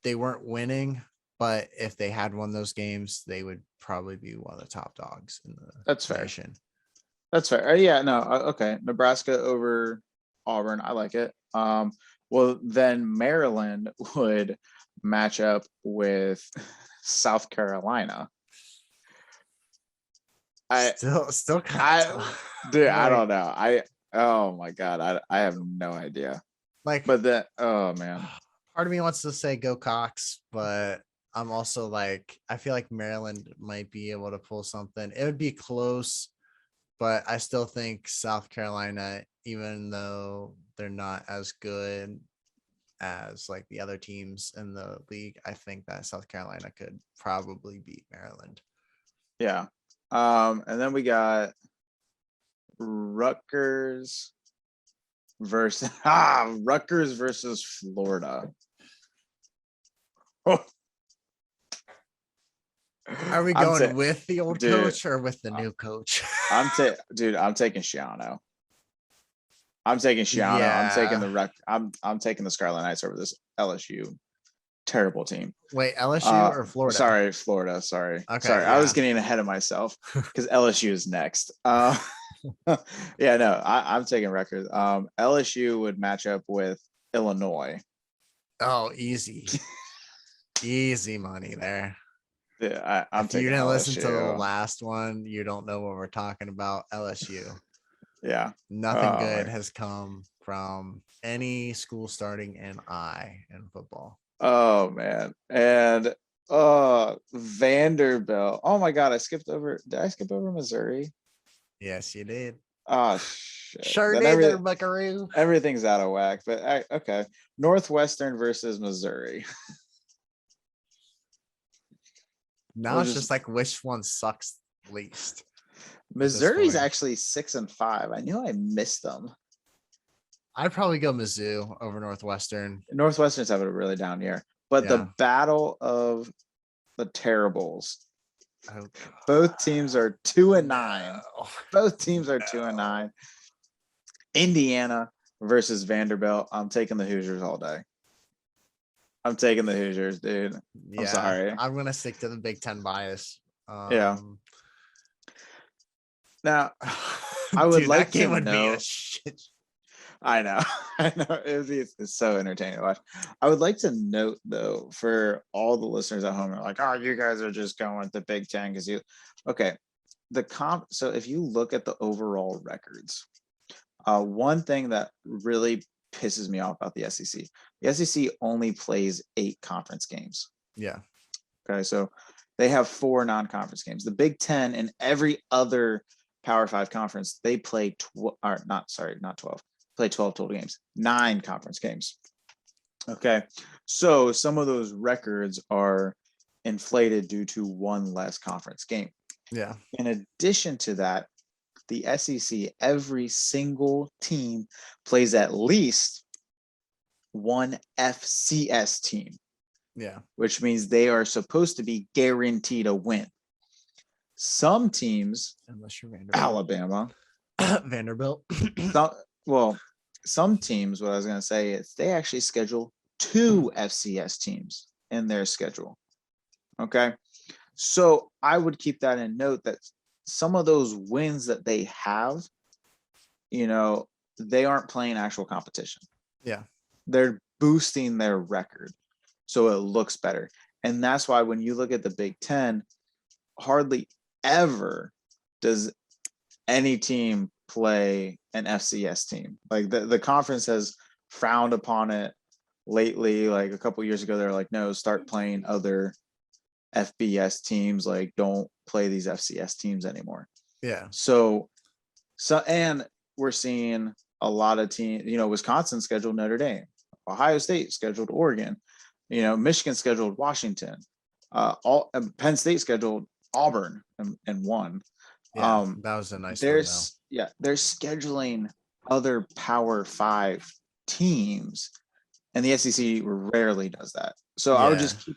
they weren't winning, but if they had won those games, they would probably be one of the top dogs in the That's fair. nation. That's fair. Yeah, no, okay. Nebraska over Auburn. I like it. Well, then Maryland would match up with South Carolina. Still kind of tough. Dude, I don't know. Oh my God. I have no idea. Like, But then, oh man. part of me wants to say go Cox, but I'm also like, I feel like Maryland might be able to pull something. It would be close, but I still think South Carolina, even though they're not as good as like the other teams in the league, I think that South Carolina could probably beat Maryland. Yeah. And then we got Rutgers versus Florida. Oh. Are we going with the old coach or with the new coach? I'm taking Shiano. I'm taking Shiano. I'm taking Yeah. the rec. I'm taking the Scarlet Knights over this LSU terrible team. Wait, LSU or Florida? Sorry, Florida. Sorry. Okay, I was yeah. getting ahead of myself because LSU is next. Yeah, no, I'm taking records. LSU would match up with Illinois. Oh, easy. Easy money there. Yeah, I'm If you taking didn't listen to the LSU. last one, you don't know what we're talking about. LSU. Yeah. Nothing Oh good my. has come from any school starting an I in football. Oh man. And Vanderbilt. Oh my God, I skipped over. Did I skip over Missouri? Yes, you did. Oh shit. Sure Then did there, Buckaroo. everything's out of whack. But okay. Northwestern versus Missouri. Now We'll it's just just like which one sucks least at this Missouri's point. actually 6-5. I knew I missed them. I'd probably go Mizzou over Northwestern. Northwestern's having a really down year. But Yeah. the battle of the terribles. Oh, Both teams are 2-9. no. Both teams are 2-9. Indiana versus Vanderbilt. I'm taking the Hoosiers all day. I'm taking the Hoosiers, dude. I'm Yeah, sorry. I'm gonna stick to the Big Ten bias. Yeah. Now, I would Dude, like that to game would be a know. shit. I know. I know. It's so entertaining to watch. I would like to note, though, for all the listeners at home are like, oh, you guys are just going with the Big Ten because you. Okay. So if you look at the overall records, one thing that really pisses me off about the SEC only plays 8 conference games. Yeah. Okay, so they have 4 non-conference games. The Big Ten and every other Power 5 conference, they play not 12. Play 12 total games, 9 conference games. Okay, so some of those records are inflated due to one less conference game. Yeah. In addition to that, the SEC, every single team plays at least one FCS team. Yeah. Which means they are supposed to be guaranteed a win. Some teams, Unless you're Vanderbilt. Alabama, Vanderbilt. some teams, what I was going to say is they actually schedule 2 FCS teams in their schedule. Okay. So I would keep that in note that some of those wins that they have, they aren't playing actual competition. Yeah. They're boosting their record so it looks better. And that's why when you look at the Big Ten, hardly ever does any team play an FCS team. Like the conference has frowned upon it lately. Like a couple years ago, they're like, no, start playing other FBS teams. Like, don't play these FCS teams anymore. Yeah. So and we're seeing a lot of teams, Wisconsin scheduled Notre Dame, Ohio State scheduled Oregon, Michigan scheduled Washington, Penn State scheduled Auburn and won. Yeah, that was a nice one though. They're scheduling other Power 5 teams, and the SEC rarely does that. So I would just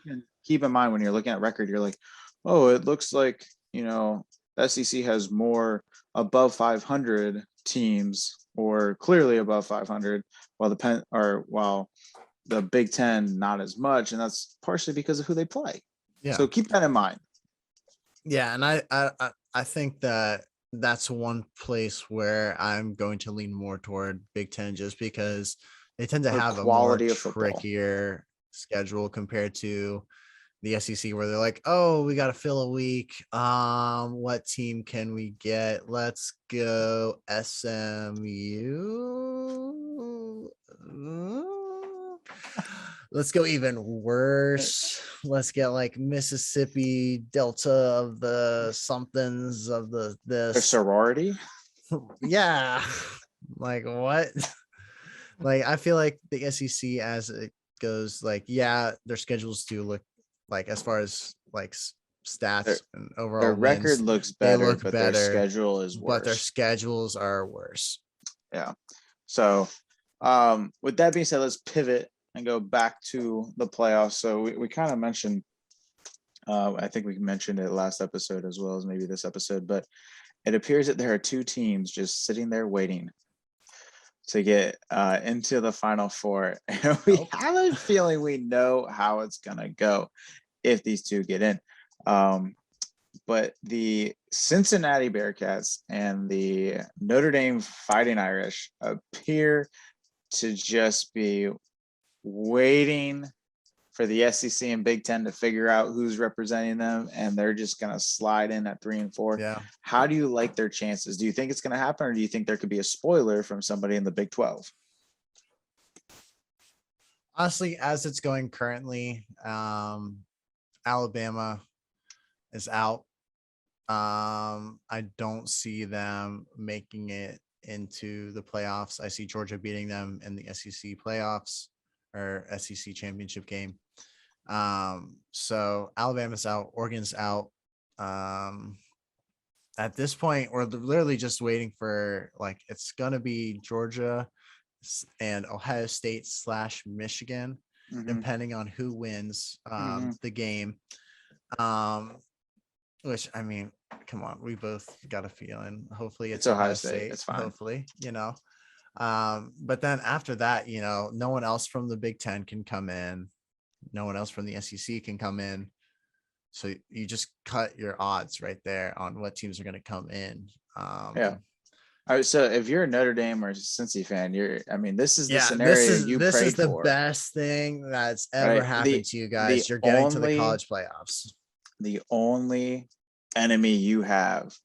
keep in mind when you're looking at record, you're like, oh, it looks like SEC has more above 500 teams or clearly above 500, while the Big Ten not as much, and that's partially because of who they play. Yeah. So keep that in mind. Yeah, and I think that's one place where I'm going to lean more toward Big Ten just because they tend to have a more trickier schedule compared to the SEC where they're like, oh, we got to fill a week. What team can we get? Let's go SMU. Let's go even worse. Let's get like Mississippi Delta of the somethings of this sorority. Yeah. Like what? Like I feel like the SEC as it goes, like, yeah, their schedules do look like as far as like stats and overall their record looks better, but their schedule is worse. But their schedules are worse. Yeah. So with that being said, let's pivot and go back to the playoffs. So we kind of mentioned, I think we mentioned it last episode as well as maybe this episode, but it appears that there are 2 teams just sitting there waiting to get into the Final Four. And we Nope. have a feeling we know how it's going to go if these two get in. But the Cincinnati Bearcats and the Notre Dame Fighting Irish appear to just be waiting for the SEC and Big Ten to figure out who's representing them, and they're just going to slide in at 3 and 4. Yeah. How do you like their chances? Do you think it's going to happen, or do you think there could be a spoiler from somebody in the Big 12? Honestly, as it's going currently, Alabama is out. I don't see them making it into the playoffs. I see Georgia beating them in the SEC playoffs or SEC championship game. So Alabama's out, Oregon's out. At this point, we're literally just waiting for, like, it's gonna be Georgia and Ohio State / Michigan, depending on who wins the game. Which, I mean, come on, we both got a feeling. Hopefully it's Ohio State. It's fine. Hopefully, but then after that, no one else from the Big Ten can come in. No one else from the SEC can come in. So you just cut your odds right there on what teams are going to come in. Yeah. All right, so if you're a Notre Dame or Cincy fan, this is the scenario you prayed for. This is the best thing that's ever happened to you guys. You're getting to the college playoffs. The only enemy you have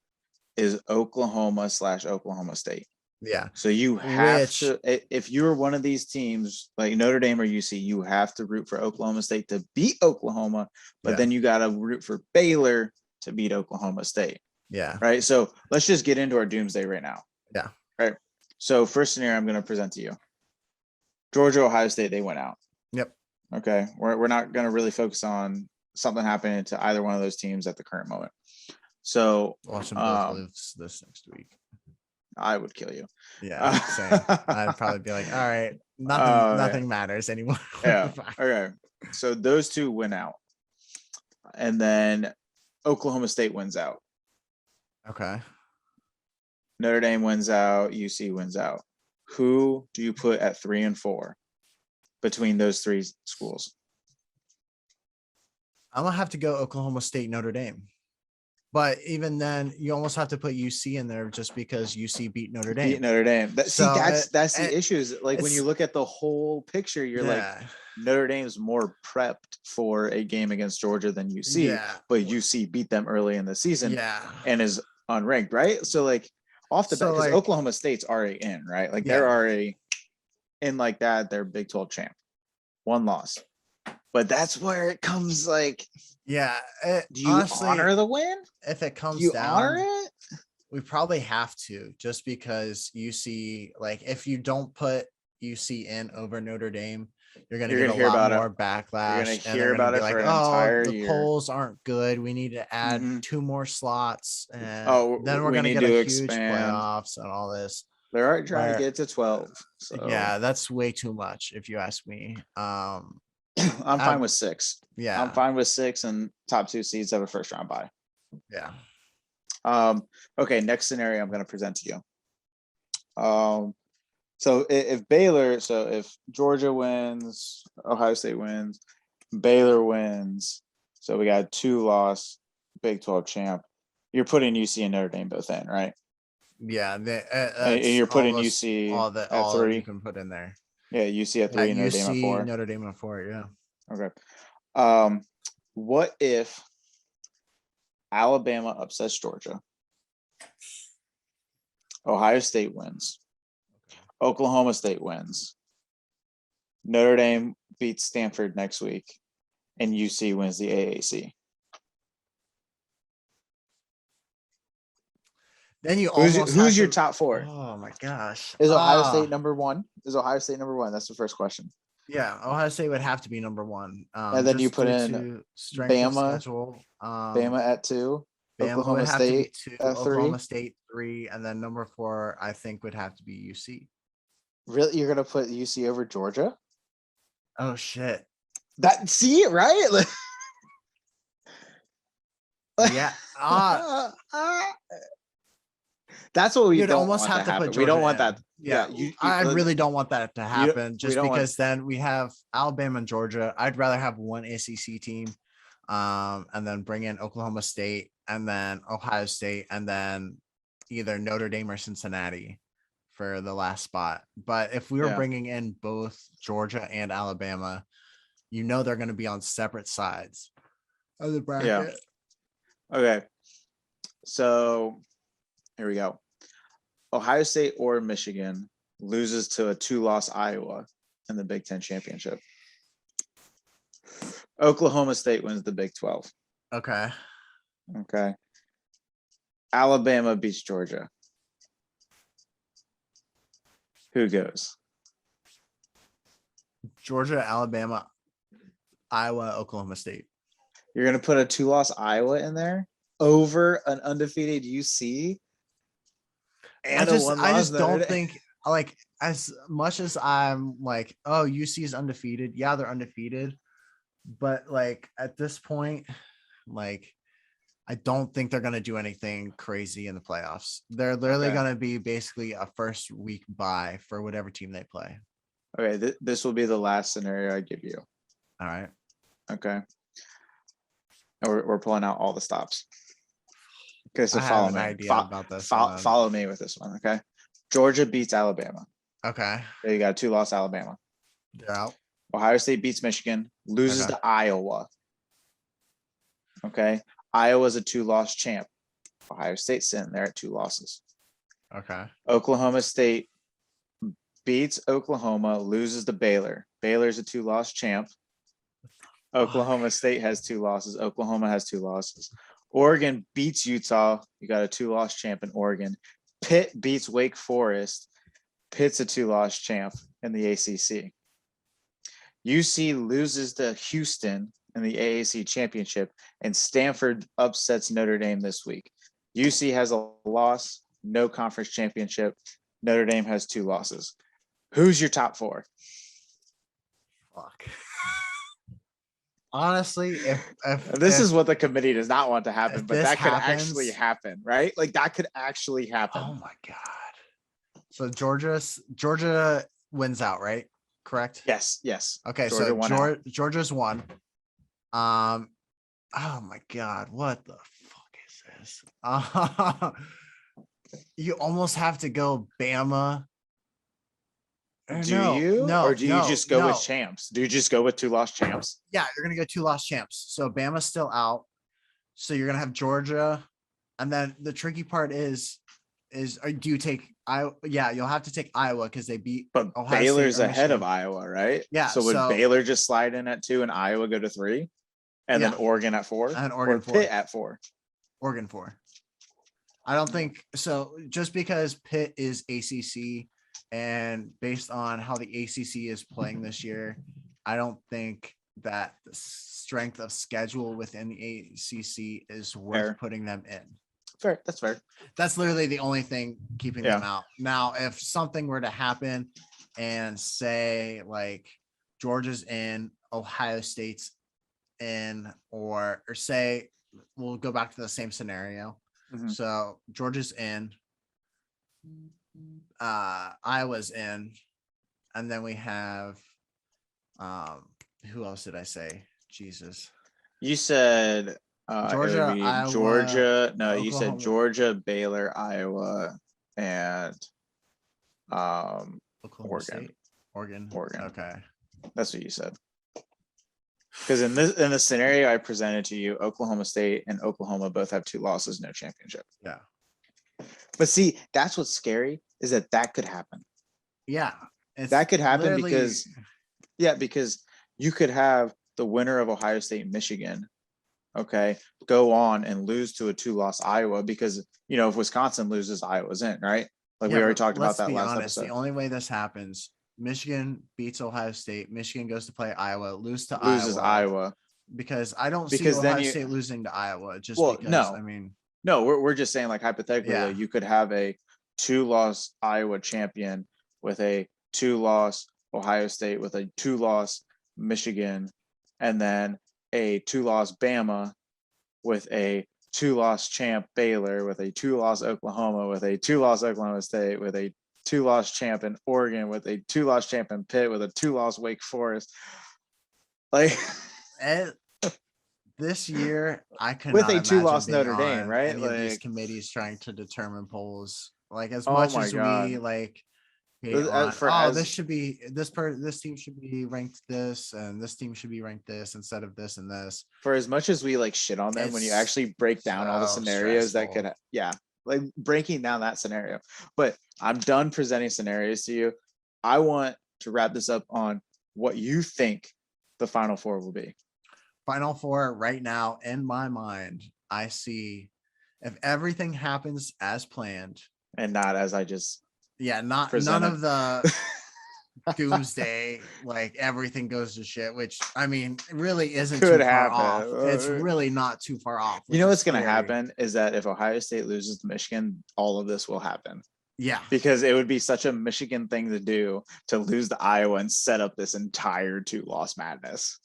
is Oklahoma / Oklahoma State. Yeah. So you have to, if you're one of these teams like Notre Dame or UC, you have to root for Oklahoma State to beat Oklahoma, but then you got to root for Baylor to beat Oklahoma State. Yeah. Right. So let's just get into our doomsday right now. Yeah. Right. So first scenario I'm going to present to you. Georgia, Ohio State, they went out. Yep. Okay. We're not going to really focus on something happening to either one of those teams at the current moment. So watch them both lose this next week. I would kill you. Yeah, same. I'd probably be like, all right, nothing matters anymore. Yeah. Okay. So those two went out. And then Oklahoma State wins out. Okay. Notre Dame wins out. UC wins out. Who do you put at 3 and 4 between those three schools? I'm going to have to go Oklahoma State, Notre Dame. But even then, you almost have to put UC in there just because UC beat Notre Dame. That's the issue. Is like when you look at the whole picture, you're like, Notre Dame's more prepped for a game against Georgia than UC, but UC beat them early in the season and is unranked, right? So like off the bat, because Oklahoma State's already in, right? Like they're already in like that. They're Big 12 champ, 1 loss. But that's where it comes like, do you honestly honor the win? If it comes down, honor it? We probably have to, just because UC, like if you don't put UC in over Notre Dame, you're going to get a lot more backlash. You're going to hear about it for an entire year. The polls aren't good. We need to add 2 more slots, and then we're going to get a huge playoffs and all this. They're already trying to get to 12. So. Yeah, that's way too much if you ask me. I'm fine with 6. Yeah, I'm fine with 6, and top 2 seeds have a first round bye. Yeah. Okay. Next scenario I'm going to present to you. So if Georgia wins, Ohio State wins, Baylor wins, so we got 2-loss Big 12 champ. You're putting UC and Notre Dame both in, right? Yeah, and you're putting UC all 3. You can put in there. Yeah, UC at 3, and Notre Dame at 4. Notre Dame at 4, yeah. Okay. What if Alabama upsets Georgia? Ohio State wins. Oklahoma State wins. Notre Dame beats Stanford next week, and UC wins the AAC. Then you who's your top 4? Oh my gosh! Is Ohio State number 1? Is Ohio State number 1? That's the first question. Yeah, Ohio State would have to be number 1. And then you put in Bama. Bama at 2. Bama Oklahoma State at 3. Oklahoma State 3, and then number 4 I think would have to be UC. Really, you're gonna put UC over Georgia? Oh shit! See it right? Yeah. That's what we You'd don't almost want have to to put happen. We Georgia don't want in. that. Yeah, I really don't want that to happen. We Just don't want. because then we have Alabama and Georgia. I'd rather have one ACC team, and then bring in Oklahoma State, and then Ohio State, and then either Notre Dame or Cincinnati for the last spot. But if we were Yeah. bringing in both Georgia and Alabama, they're going to be on separate sides of the bracket. Yeah. Okay. So here we go. Ohio State or Michigan loses to a 2-loss Iowa in the Big Ten championship. Oklahoma State wins the Big 12. Okay. Okay. Alabama beats Georgia. Who goes? Georgia, Alabama, Iowa, Oklahoma State. You're going to put a 2-loss Iowa in there over an undefeated UC and I a 1-loss I just don't Notre Dame? think, like, as much as I'm like, oh, UC is undefeated. Yeah, they're undefeated. But like at this point, like, I don't think they're gonna do anything crazy in the playoffs. They're literally Okay. gonna be basically a first week bye for whatever team they play. Okay, this will be the last scenario I give you. All right. Okay. And we're pulling out all the stops. Okay, so I follow have an me. idea about this. Follow me with this one. Okay. Georgia beats Alabama. Okay. There you got 2-loss Alabama. They're out. Ohio State beats Michigan, loses Okay. to Iowa. Okay. Iowa's a 2-loss champ. Ohio State's sitting there at 2 losses. Okay. Oklahoma State beats Oklahoma, loses to Baylor. Baylor's a 2-loss champ. Oklahoma State has 2 losses. Oklahoma has 2 losses. Oregon beats Utah. You got a 2-loss champ in Oregon. Pitt beats Wake Forest. Pitt's a 2-loss champ in the ACC. UC loses to Houston in the AAC championship, and Stanford upsets Notre Dame this week. UC has a loss, no conference championship. Notre Dame has 2 losses. Who's your top 4? Fuck. Honestly, if this is what the committee does not want to happen, but that could happens, actually happen, right? Like that could actually happen. Oh my god! So Georgia wins out, right? Correct. Yes. Okay, Georgia's won. Oh my god, what the fuck is this? You almost have to go Bama. Do you just go with champs? Do you just go with 2-loss champs? Yeah, you're gonna go 2-loss champs. So Bama's still out. So you're gonna have Georgia, and then the tricky part is do you take Iowa? Yeah, you'll have to take Iowa because they beat. But Ohio Baylor's State ahead of Iowa, right? Yeah. So would Baylor just slide in at 2 and Iowa go to 3, and then Oregon at 4, and Oregon 4, Pitt at 4? Oregon 4. I don't think so. Just because Pitt is ACC, and based on how the ACC is playing this year, I don't think that the strength of schedule within the ACC is worth putting them in. Fair. That's fair. That's literally the only thing keeping them out. Now, if something were to happen and say like Georgia's in, Ohio State's in, or say we'll go back to the same scenario. Mm-hmm. So Georgia's in, Iowa's in, and then we have who else did I say? Jesus. You said Georgia, Iowa, Georgia. No, Oklahoma. You said Georgia, Baylor, Iowa, and Oklahoma State. Oregon. Okay. That's what you said. Because in the scenario I presented to you, Oklahoma State and Oklahoma both have 2 losses, no championship. Yeah. But see, that's what's scary is that could happen. Yeah. That could happen because you could have the winner of Ohio State and Michigan, okay, go on and lose to a 2-loss Iowa because, if Wisconsin loses, Iowa's in, right? Like we already talked about that last episode. The only way this happens, Michigan beats Ohio State. Michigan goes to play Iowa, loses Iowa. Because I don't see Ohio State losing to Iowa. No, we're just saying, like, hypothetically, you could have a 2-loss Iowa champion with a 2-loss Ohio State with a 2-loss Michigan, and then a 2-loss Bama with a 2-loss champ Baylor, with a 2-loss Oklahoma, with a 2-loss Oklahoma State, with a 2-loss champ in Oregon, with a 2-loss champ in Pitt, with a 2-loss Wake Forest. Like this year, I could with not a imagine 2-loss being Notre Dame, on right? any of these Like, committees trying to determine polls. Like as oh much my as we God. like hate on, For this as should be this team should be ranked this, and this team should be ranked this instead of this and this. for as much as we like shit on them, when you It's actually break down all the so scenarios that stressful. could, yeah, like breaking down that scenario. But I'm done presenting scenarios to you. I want to wrap this up on what you think the Final Four will be. Final Four right now in my mind, I see if everything happens as planned, And not as I just none presented. of the doomsday, like everything goes to shit, which I mean, it really isn't Could too far happen. off. It's really not too far off. You know which what's is going to scary. happen is that if Ohio State loses to Michigan, all of this will happen. Yeah. Because it would be such a Michigan thing to do to lose to Iowa and set up this entire 2-loss madness.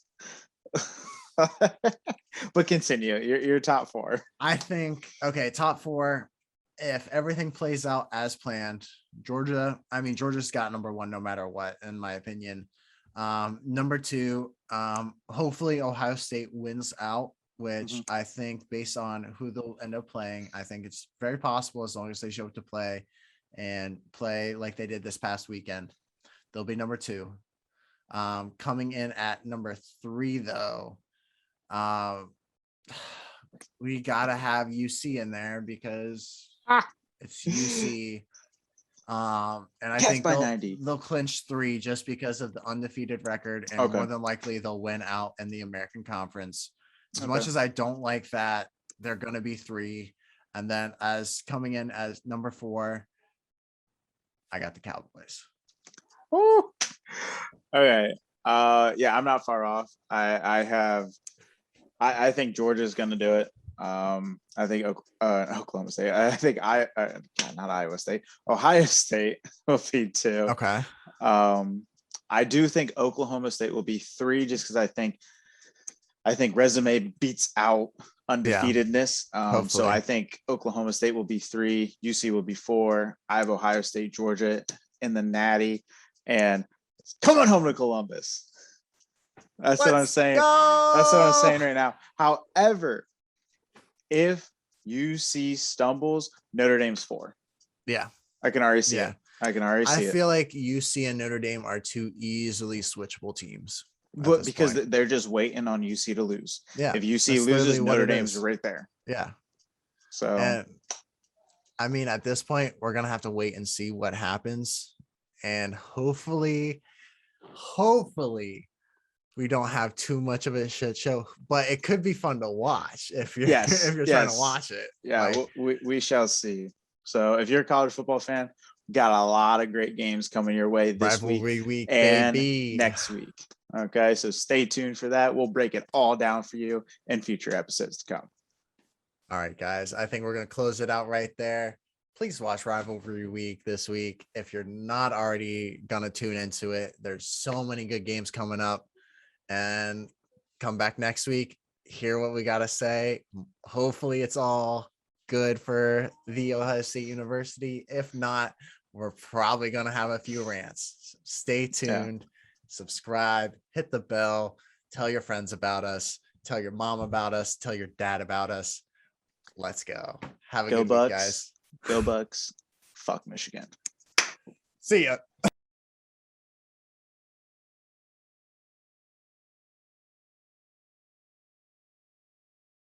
But continue. Your top four. I think, okay, top four. If everything plays out as planned, Georgia's got number one no matter what, in my opinion. Number two, hopefully Ohio State wins out, which I think based on who they'll end up playing, I think it's very possible as long as they show up to play and play like they did this past weekend. They'll be number two. Coming in at number three, though, we gotta have UC in there because it's UC. And I think they'll clinch 3 just because of the undefeated record, and more than likely they'll win out in the American Conference. As much as I don't like that, they're gonna be 3. And then as coming in as number 4, I got the Cowboys. Woo. Okay. Yeah, I'm not far off. I think Georgia's gonna do it. I think Oklahoma State. I think not Iowa State. Ohio State will be 2. Okay. I do think Oklahoma State will be 3, just because I think resume beats out undefeatedness. So I think Oklahoma State will be 3, UC will be 4. I have Ohio State, Georgia in the Natty, and coming home to Columbus. That's what I'm saying. That's what I'm saying right now. However, if UC stumbles, Notre Dame's 4. Yeah. I can already see it. I feel like UC and Notre Dame are 2 easily switchable teams. But because they're just waiting on UC to lose. Yeah. If UC loses, Notre Dame's right there. Yeah. So, and I mean, at this point, we're going to have to wait and see what happens. And hopefully we don't have too much of a shit show, but it could be fun to watch if you're trying to watch it. Yeah, we shall see. So if you're a college football fan, got a lot of great games coming your way this week and baby. Next week. Okay, so stay tuned for that. We'll break it all down for you in future episodes to come. All right, guys, I think we're going to close it out right there. Please watch Rivalry Week this week. If you're not already going to tune into it, there's so many good games coming up. And come back next week, hear what we got to say. Hopefully it's all good for the Ohio State University. If not, we're probably going to have a few rants. So stay tuned, subscribe, hit the bell, tell your friends about us, tell your mom about us, tell your dad about us. Let's go. Have a good week, guys. Go Bucks. Fuck Michigan. See ya.